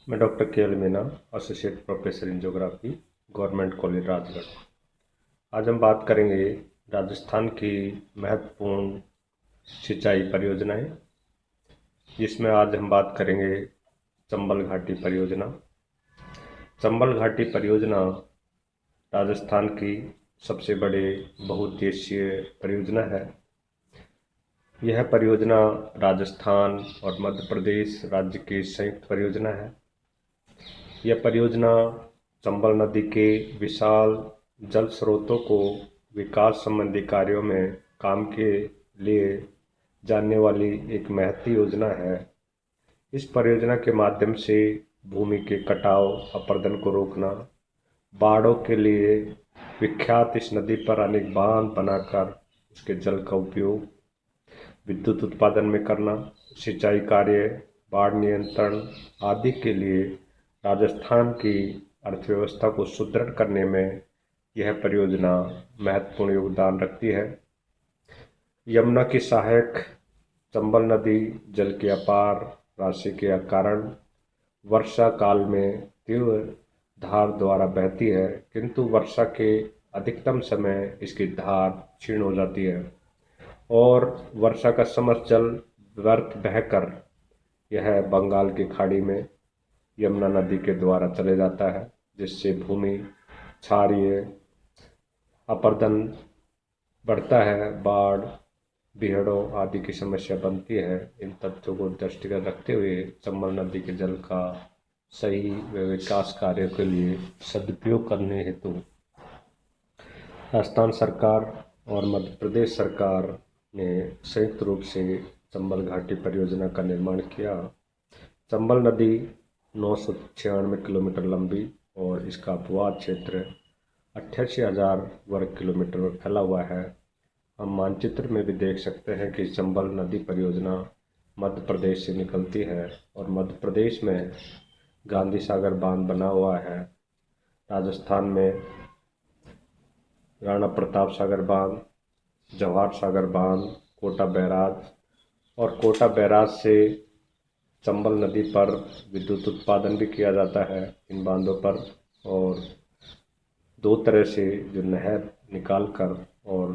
मैं डॉक्टर के L Meena, associate professor in geography, government college Rajgarh. आज हम बात करेंगे राजस्थान की महत्वपूर्ण सिंचाई परियोजनाएं, जिसमें आज हम बात करेंगे चंबल घाटी परियोजना। चंबल घाटी परियोजना राजस्थान की सबसे बड़े बहुउद्देशीय परियोजना है। यह परियोजना राजस्थान और मध्य प्रदेश राज्य की संयुक्त परियोजना है। यह परियोजना चंबल नदी के विशाल जल स्रोतों को विकास संबंधी कार्यों में काम के लिए जानने वाली एक महती योजना है। इस परियोजना के माध्यम से भूमि के कटाव अपरदन को रोकना, बाढ़ों के लिए विख्यात इस नदी पर अनेक बांध बनाकर उसके जल का उपयोग विद्युत उत्पादन में करना, सिंचाई कार्य, बाढ़ नियंत्रण आदि के लिए राजस्थान की अर्थव्यवस्था को सुदृढ़ करने में यह परियोजना महत्वपूर्ण योगदान रखती है। यमुना की सहायक चंबल नदी जल की अपार राशि के कारण वर्षा काल में तीव्र धार द्वारा बहती है, किंतु वर्षा के अधिकतम समय इसकी धार क्षीण हो जाती है और वर्षा का समस्त जल व्यर्थ बहकर यह बंगाल की खाड़ी में यमुना नदी के द्वारा चले जाता है, जिससे भूमि क्षारीय अपरदन बढ़ता है, बाढ़, बीहड़ों आदि की समस्या बनती है। इन तथ्यों को दृष्टिगत रखते हुए चंबल नदी के जल का सही व विकास कार्यों के लिए सदुपयोग करने हेतु राजस्थान सरकार और मध्य प्रदेश सरकार ने संयुक्त रूप से चंबल घाटी परियोजना का निर्माण किया। चंबल नदी 996 किलोमीटर लंबी और इसका अपवाद क्षेत्र 88,000 वर्ग किलोमीटर में फैला हुआ है। हम मानचित्र में भी देख सकते हैं कि चंबल नदी परियोजना मध्य प्रदेश से निकलती है और मध्य प्रदेश में गांधी सागर बांध बना हुआ है। राजस्थान में राणा प्रताप सागर बांध, जवाहर सागर बांध, कोटा बैराज और कोटा बैराज से चंबल नदी पर विद्युत उत्पादन भी किया जाता है इन बांधों पर। और दो तरह से जो नहर निकाल कर और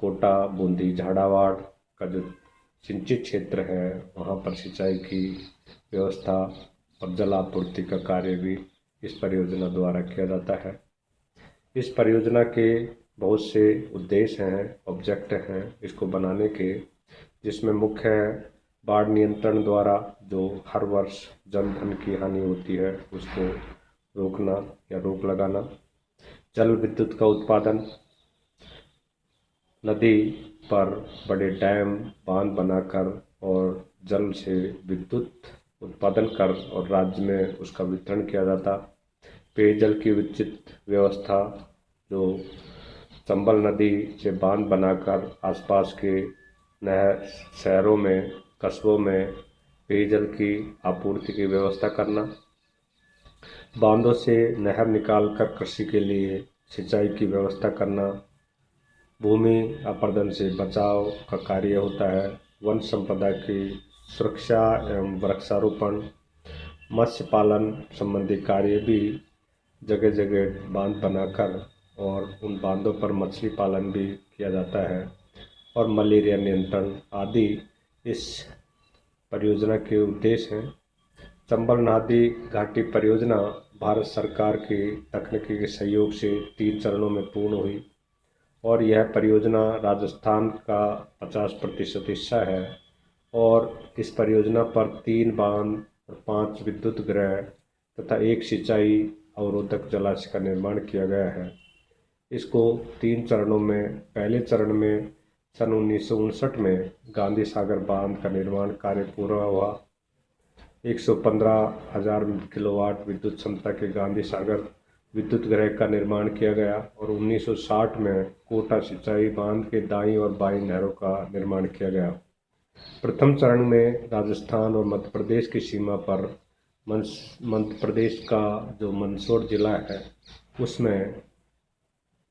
कोटा, बूंदी, झाड़ावाड़ का जो सिंचित क्षेत्र है वहाँ पर सिंचाई की व्यवस्था और जल आपूर्ति का कार्य भी इस परियोजना द्वारा किया जाता है। इस परियोजना के बहुत से उद्देश्य हैं, ऑब्जेक्ट हैं इसको बनाने के, जिसमें मुख्य है बाढ़ नियंत्रण द्वारा जो हर वर्ष जन धन की हानि होती है उसको रोकना या रोक लगाना, जल विद्युत का उत्पादन, नदी पर बड़े डैम बांध बनाकर और जल से विद्युत उत्पादन कर और राज्य में उसका वितरण किया जाता, पेयजल की उचित व्यवस्था, जो चंबल नदी से बांध बनाकर आसपास के नहर शहरों में, कस्बों में पेयजल की आपूर्ति की व्यवस्था करना, बांधों से नहर निकालकर कृषि के लिए सिंचाई की व्यवस्था करना, भूमि अपरदन से बचाव का कार्य होता है, वन संपदा की सुरक्षा एवं वृक्षारोपण, मत्स्य पालन संबंधी कार्य भी जगह जगह बांध बनाकर और उन बांधों पर मछली पालन भी किया जाता है और मलेरिया नियंत्रण आदि इस परियोजना के उद्देश्य हैं। चंबल नदी घाटी परियोजना भारत सरकार के तकनीकी के सहयोग से 3 चरणों में पूर्ण हुई और यह परियोजना राजस्थान का 50% हिस्सा है और इस परियोजना पर 3 बांध और 5 विद्युत गृह तथा 1 सिंचाई अवरोधक जलाशय का निर्माण किया गया है। इसको 3 चरणों में, पहले चरण में सन 1959 में गांधी सागर बांध का निर्माण कार्य पूरा हुआ। 115,000 किलोवाट विद्युत क्षमता के गांधी सागर विद्युत गृह का निर्माण किया गया और 1960 में कोटा सिंचाई बांध के दाईं और बाईं नहरों का निर्माण किया गया। प्रथम चरण में राजस्थान और मध्य प्रदेश की सीमा पर मध्य प्रदेश का जो मंदसौर जिला है उसमें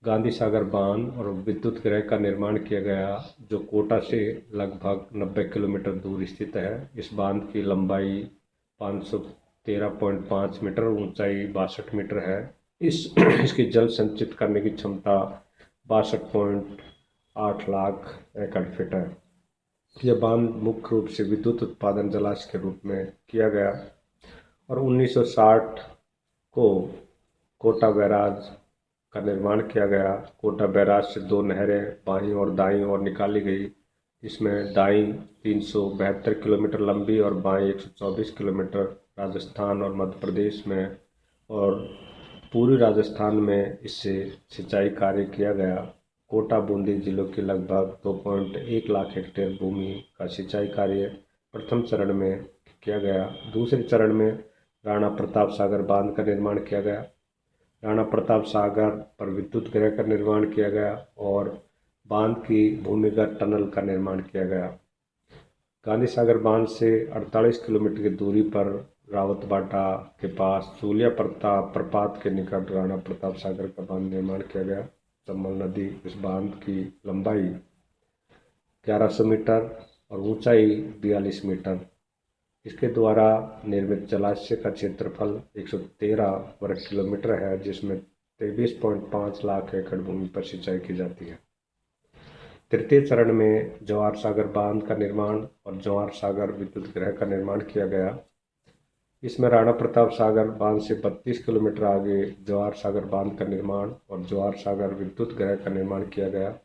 गांधी सागर बांध और विद्युत गृह का निर्माण किया गया, जो कोटा से लगभग 90 किलोमीटर दूर स्थित है। इस बांध की लंबाई 13.5 मीटर, ऊंचाई 62 मीटर है। इसकी जल संचित करने की क्षमता 62.8 लाख एकड़ फीट है। यह बांध मुख्य रूप से विद्युत उत्पादन जलाशय के रूप में किया गया और 1960 को कोटा बैराज का निर्माण किया गया। कोटा बैराज से 2 नहरें बाईं और दाईं ओर निकाली गई। इसमें दाईं 372 किलोमीटर लंबी और बाईं 124 किलोमीटर राजस्थान और मध्य प्रदेश में और पूर्वी राजस्थान में इससे सिंचाई कार्य किया गया। कोटा बूंदी जिलों के लगभग 2.1 लाख हेक्टेयर भूमि का सिंचाई कार्य प्रथम चरण में किया गया। दूसरे चरण में राणा प्रताप सागर बांध का निर्माण किया गया। राणा प्रताप सागर पर विद्युत गृह का निर्माण किया गया और बांध की भूमिगत टनल का निर्माण किया गया। गांधी सागर बांध से 48 किलोमीटर की दूरी पर रावतबाटा के पास चूलिया प्रपात के निकट राणा प्रताप सागर का बांध निर्माण किया गया। चंबल नदी इस बांध की लंबाई 1100 मीटर और ऊंचाई 42 मीटर। इसके द्वारा निर्मित जलाशय का क्षेत्रफल 113 वर्ग किलोमीटर है, जिसमें 23.5 लाख एकड़ भूमि पर सिंचाई की जाती है। तृतीय चरण में जवाहर सागर बांध का निर्माण और जवाहर सागर विद्युत गृह का निर्माण किया गया। इसमें राणा प्रताप सागर बांध से 32 किलोमीटर आगे जवाहर सागर बांध का निर्माण और जवाहर सागर विद्युत गृह का निर्माण किया गया।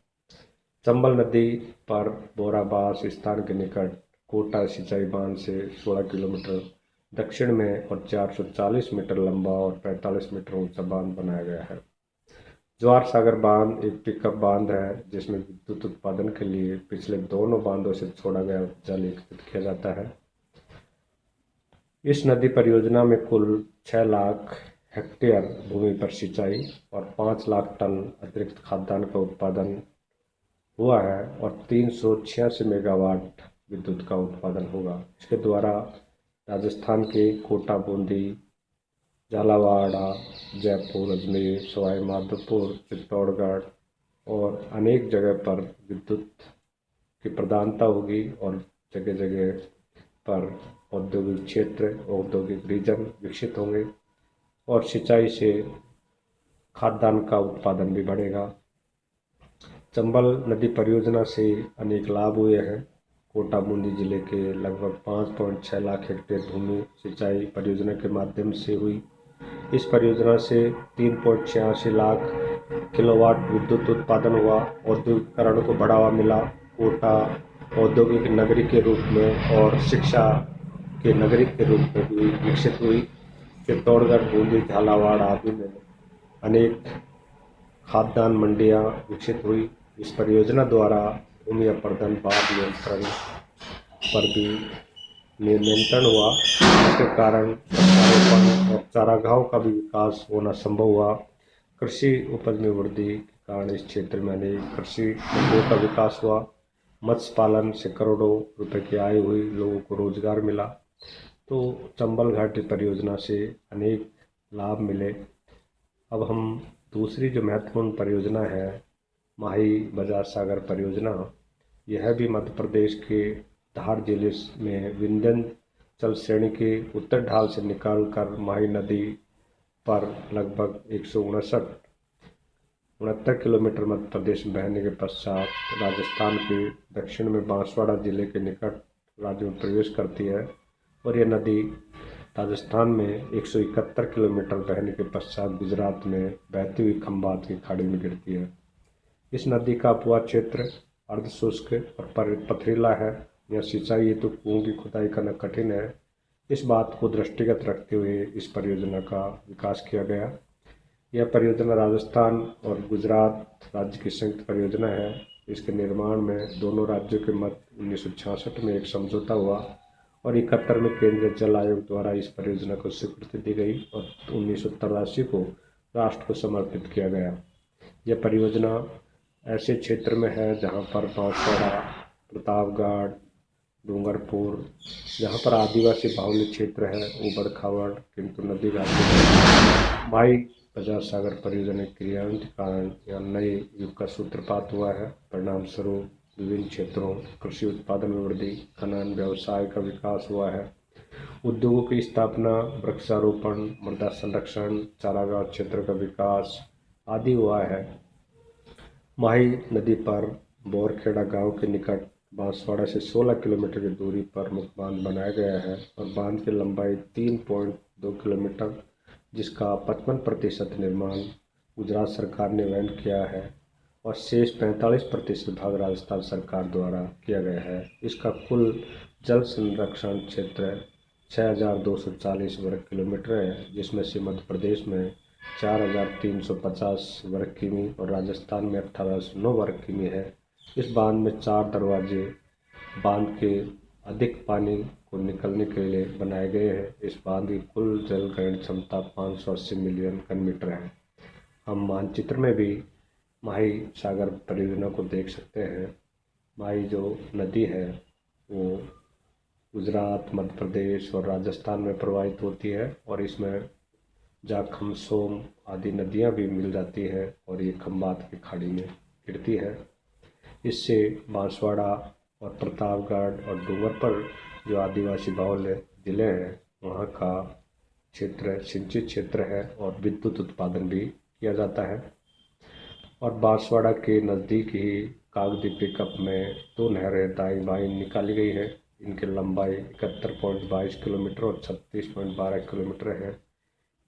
चंबल नदी पर बोराबास स्थान के निकट कोटा सिंचाई बांध से 16 किलोमीटर दक्षिण में और 440 मीटर लंबा और 45 मीटर ऊंचा बांध बनाया गया है। जवाहर सागर बांध एक पिकअप बांध है, जिसमें विद्युत उत्पादन के लिए पिछले दोनों बांधों से छोड़ा गया जल एकत्रित किया जाता है। इस नदी परियोजना में कुल 6 लाख हेक्टेयर भूमि पर सिंचाई और 5 लाख टन अतिरिक्त खाद्यान्न का उत्पादन हुआ है और 386 मेगावाट विद्युत का उत्पादन होगा। इसके द्वारा राजस्थान के कोटा, बूंदी, झालावाड़, जयपुर, अजमेर, सवाई माधोपुर, चित्तौड़गढ़ और अनेक जगह पर विद्युत की प्रधानता होगी और जगह जगह पर औद्योगिक क्षेत्र, औद्योगिक रीजन विकसित होंगे और सिंचाई से खाद्यान्न का उत्पादन भी बढ़ेगा। चंबल नदी परियोजना से अनेक लाभ हुए हैं। कोटा बूंदी जिले के लगभग 5.6 लाख हेक्टेयर भूमि सिंचाई परियोजना के माध्यम से हुई। इस परियोजना से 3.86 लाख किलोवाट विद्युत उत्पादन हुआ। औद्योगिकरण को बढ़ावा मिला। कोटा औद्योगिक नगरी के रूप में और शिक्षा के नगरी के रूप में भी विकसित हुई। चित्तौड़गढ़, बूंदी, झालावाड़ आदि में अनेक खाद्यान्न मंडियां विकसित हुई। इस परियोजना द्वारा भूमि अपरदन बाद नियंत्रण पर भी नियंत्रण हुआ, जिसके कारण वृक्षारोपण और चारागाहों का भी विकास होना संभव हुआ। कृषि उपज में वृद्धि के कारण इस क्षेत्र में अनेक कृषि उद्योग का विकास हुआ। मत्स्य पालन से करोड़ों रुपए की आय हुई, लोगों को रोजगार मिला। तो चंबल घाटी परियोजना से अनेक लाभ मिले। अब हम दूसरी जो महत्वपूर्ण परियोजना है, माही बजार सागर परियोजना, यह भी मध्य प्रदेश के धार जिले में विंध्याचल श्रेणी के उत्तर ढाल से निकलकर माही नदी पर लगभग 169 किलोमीटर मध्य प्रदेश में बहने के पश्चात राजस्थान के दक्षिण में बांसवाड़ा जिले के निकट राज्य में प्रवेश करती है और यह नदी राजस्थान में 171 किलोमीटर बहने के पश्चात गुजरात में बहती हुई खंभात की खाड़ी में गिरती है। इस नदी का अपवा क्षेत्र अर्धशुष्क और पथरीला है। यह सिंचाई हेतु कुओं की खुदाई करना कठिन है। इस बात को दृष्टिगत रखते हुए इस परियोजना का विकास किया गया। यह परियोजना राजस्थान और गुजरात राज्य की संयुक्त परियोजना है। इसके निर्माण में दोनों राज्यों के मध्य 1966 में एक समझौता हुआ और 71 में केंद्रीय जल आयोग द्वारा इस परियोजना को स्वीकृति दी गई और 1983 को राष्ट्र को समर्पित किया गया। यह परियोजना ऐसे क्षेत्र में है जहां पर बांसवाड़ा, प्रतापगढ़, डूंगरपुर, जहां पर आदिवासी बाहुल्य क्षेत्र है, ऊबड़ खाबड़ किंतु नदी घाटी है। माही बजार सागर परियोजना के क्रियान्वयन के कारण यह नए युग का सूत्रपात हुआ है। परिणाम स्वरूप विभिन्न क्षेत्रों कृषि उत्पादन में वृद्धि, खनन व्यवसाय का विकास हुआ है। उद्योगों की स्थापना, वृक्षारोपण, मृदा संरक्षण, चारागाह क्षेत्र का विकास आदि हुआ है। माही नदी पर बोरखेड़ा गांव के निकट बांसवाड़ा से 16 किलोमीटर की दूरी पर मुख्य बांध बनाया गया है और बांध की लंबाई 3.2 किलोमीटर, जिसका 55% निर्माण गुजरात सरकार ने वहन किया है और शेष 45% भाग राजस्थान सरकार द्वारा किया गया है। इसका कुल जल संरक्षण क्षेत्र 6,240 वर्ग किलोमीटर है, जिसमें से मध्य प्रदेश में 4,350 वर्ग किमी और राजस्थान में 1809 वर्ग किमी है। इस बांध में 4 दरवाजे बांध के अधिक पानी को निकलने के लिए बनाए गए हैं। इस बांध की कुल जल ग्रहण क्षमता 580 मिलियन घन मीटर है। हम मानचित्र में भी माही सागर परियोजना को देख सकते हैं। माही जो नदी है वो गुजरात, मध्य प्रदेश और राजस्थान में प्रवाहित होती है और इसमें जाखम, सोम आदि नदियां भी मिल जाती है और ये खंबात की खाड़ी में गिरती है। इससे बांसवाड़ा और प्रतापगढ़ और डूंगरपुर जो आदिवासी बहुल जिले हैं वहाँ का क्षेत्र सिंचित क्षेत्र है और विद्युत उत्पादन भी किया जाता है। और बांसवाड़ा के नज़दीक ही कागदी पिकअप में 2 नहरें दाई बाई निकाली गई है। इनकी लंबाई 71.22 किलोमीटर और 36.12 किलोमीटर है।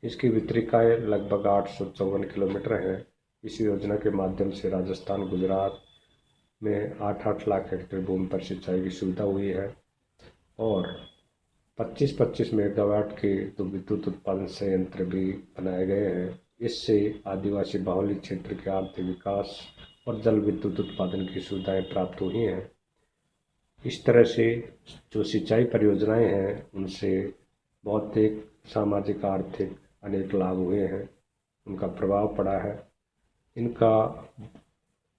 इसकी वितरिकाएँ लगभग 854 किलोमीटर है। इस योजना के माध्यम से राजस्थान, गुजरात में 8-8 लाख हेक्टेयर भूमि पर सिंचाई की सुविधा हुई है और 25-25 मेगावाट के 2 विद्युत उत्पादन संयंत्र भी बनाए गए हैं। इससे आदिवासी बाहुल्य क्षेत्र के आर्थिक विकास और जल विद्युत उत्पादन की सुविधाएं प्राप्त हुई हैं। इस तरह से जो सिंचाई परियोजनाएं हैं उनसे भौतिक, सामाजिक, आर्थिक अनेक लाभ हुए हैं, उनका प्रभाव पड़ा है। इनका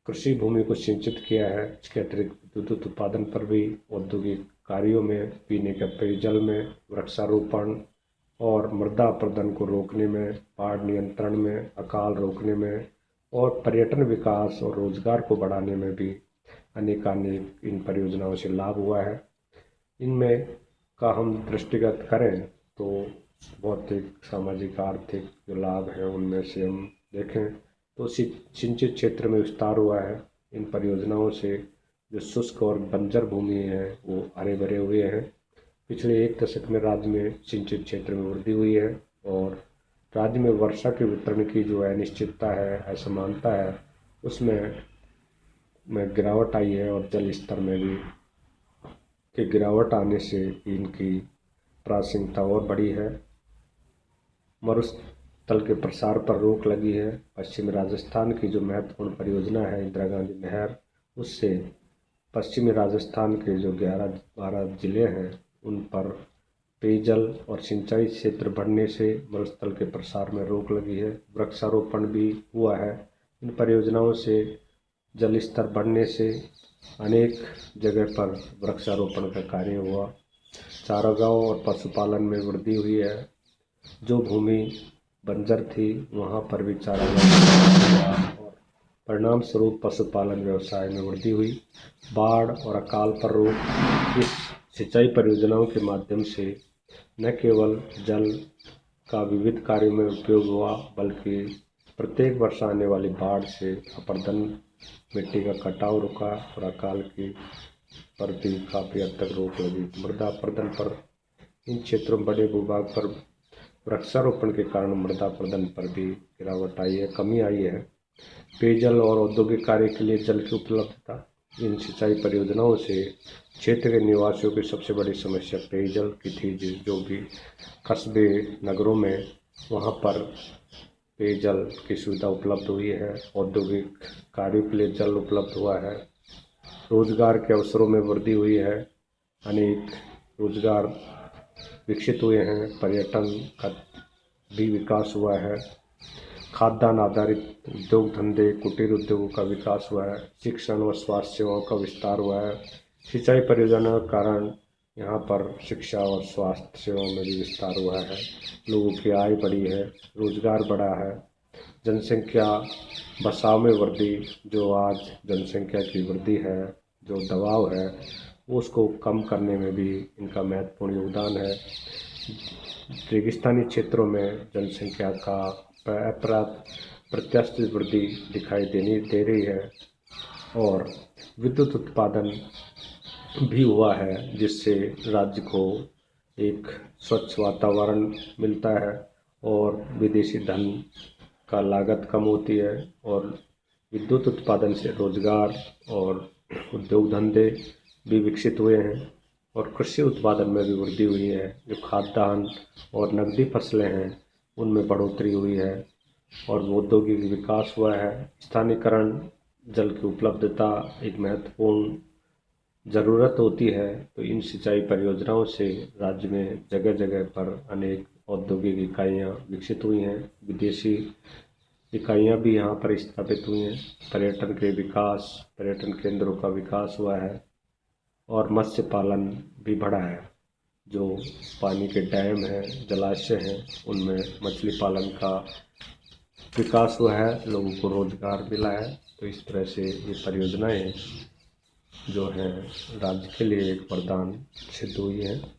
कृषि भूमि को सिंचित किया है। इसके अतिरिक्त विद्युत उत्पादन पर भी, औद्योगिक कार्यों में, पीने के पेयजल में, वृक्षारोपण और मृदा अपरदन को रोकने में, बाढ़ नियंत्रण में, अकाल रोकने में और पर्यटन विकास और रोजगार को बढ़ाने में भी अनेकानेक इन परियोजनाओं से लाभ हुआ है। इनमें का हम दृष्टिगत करें तो भौतिक, सामाजिक, आर्थिक जो लाभ हैं उनमें से हम देखें तो सिंचित क्षेत्र में विस्तार हुआ है। इन परियोजनाओं से जो शुष्क और बंजर भूमि है वो हरे भरे हुए हैं। पिछले 1 दशक में राज्य में सिंचित क्षेत्र में वृद्धि हुई है और राज्य में वर्षा के वितरण की जो अनिश्चितता है, असमानता है, उसमें गिरावट आई है और जल स्तर में भी गिरावट आने से इनकी प्रासंगिकता और बढ़ी है। मरुस्थल के प्रसार पर रोक लगी है। पश्चिमी राजस्थान की जो महत्वपूर्ण परियोजना है इंदिरा गांधी नहर, उससे पश्चिमी राजस्थान के जो 11-12 जिले हैं उन पर पेयजल और सिंचाई क्षेत्र बढ़ने से मरुस्थल के प्रसार में रोक लगी है। वृक्षारोपण भी हुआ है। इन परियोजनाओं से जल स्तर बढ़ने से अनेक जगह पर वृक्षारोपण का कार्य हुआ। चारागाह और पशुपालन में वृद्धि हुई है। जो भूमि बंजर थी वहाँ पर भी चारागाह और परिणाम स्वरूप पशुपालन व्यवसाय में वृद्धि हुई। बाढ़ और अकाल पर रोक। इस सिंचाई परियोजनाओं के माध्यम से न केवल जल का विविध कार्यों में उपयोग हुआ बल्कि प्रत्येक वर्ष आने वाली बाढ़ से अपरदन, मिट्टी का कटाव रुका और अकाल की पर भी काफ़ी हद तक रोक लगी। मृदा अपरदन पर इन क्षेत्रों में बड़े भूभाग पर वृक्षारोपण के कारण मृदा अपरदन पर भी गिरावट आई है, कमी आई है। पेयजल और औद्योगिक कार्य के लिए जल की उपलब्धता। इन सिंचाई परियोजनाओं से क्षेत्र के निवासियों की सबसे बड़ी समस्या पेयजल की थी। जो भी कस्बे, नगरों में वहाँ पर पेयजल की सुविधा उपलब्ध हुई है। औद्योगिक कार्यों के लिए जल उपलब्ध हुआ है। रोजगार के अवसरों में वृद्धि हुई है। अनेक रोजगार विकसित हुए हैं। पर्यटन का भी विकास हुआ है। खाद्यान्न आधारित उद्योग धंधे, कुटीर उद्योगों का विकास हुआ है। शिक्षण व स्वास्थ्य सेवाओं का विस्तार हुआ है। सिंचाई परियोजनाओं के कारण यहाँ पर शिक्षा और स्वास्थ्य सेवाओं में भी विस्तार हुआ है। लोगों की आय बढ़ी है, रोजगार बढ़ा है। जनसंख्या बसाव में वृद्धि, जो आज जनसंख्या की वृद्धि है, जो दबाव है उसको कम करने में भी इनका महत्वपूर्ण योगदान है। रेगिस्तानी क्षेत्रों में जनसंख्या का प्रत्याशित वृद्धि दिखाई दे रही है और विद्युत उत्पादन भी हुआ है, जिससे राज्य को एक स्वच्छ वातावरण मिलता है और विदेशी धन का लागत कम होती है और विद्युत उत्पादन से रोजगार और उद्योग धंधे भी विकसित हुए हैं और कृषि उत्पादन में भी वृद्धि हुई है। जो खाद्यान्न और नकदी फसलें हैं उनमें बढ़ोतरी हुई है और औद्योगिक विकास हुआ है। स्थानीयकरण, जल की उपलब्धता एक महत्वपूर्ण ज़रूरत होती है, तो इन सिंचाई परियोजनाओं से राज्य में जगह जगह पर अनेक औद्योगिक इकाइयाँ विकसित हुई हैं। विदेशी इकाइयाँ भी यहाँ पर स्थापित हुई हैं। पर्यटन केंद्रों का विकास हुआ है और मत्स्य पालन भी बढ़ा है। जो पानी के डैम हैं, जलाशय हैं, उनमें मछली पालन का विकास हुआ है, लोगों को रोजगार मिला है। तो इस तरह से ये परियोजनाएं जो हैं राज्य के लिए एक वरदान सिद्ध हुई हैं।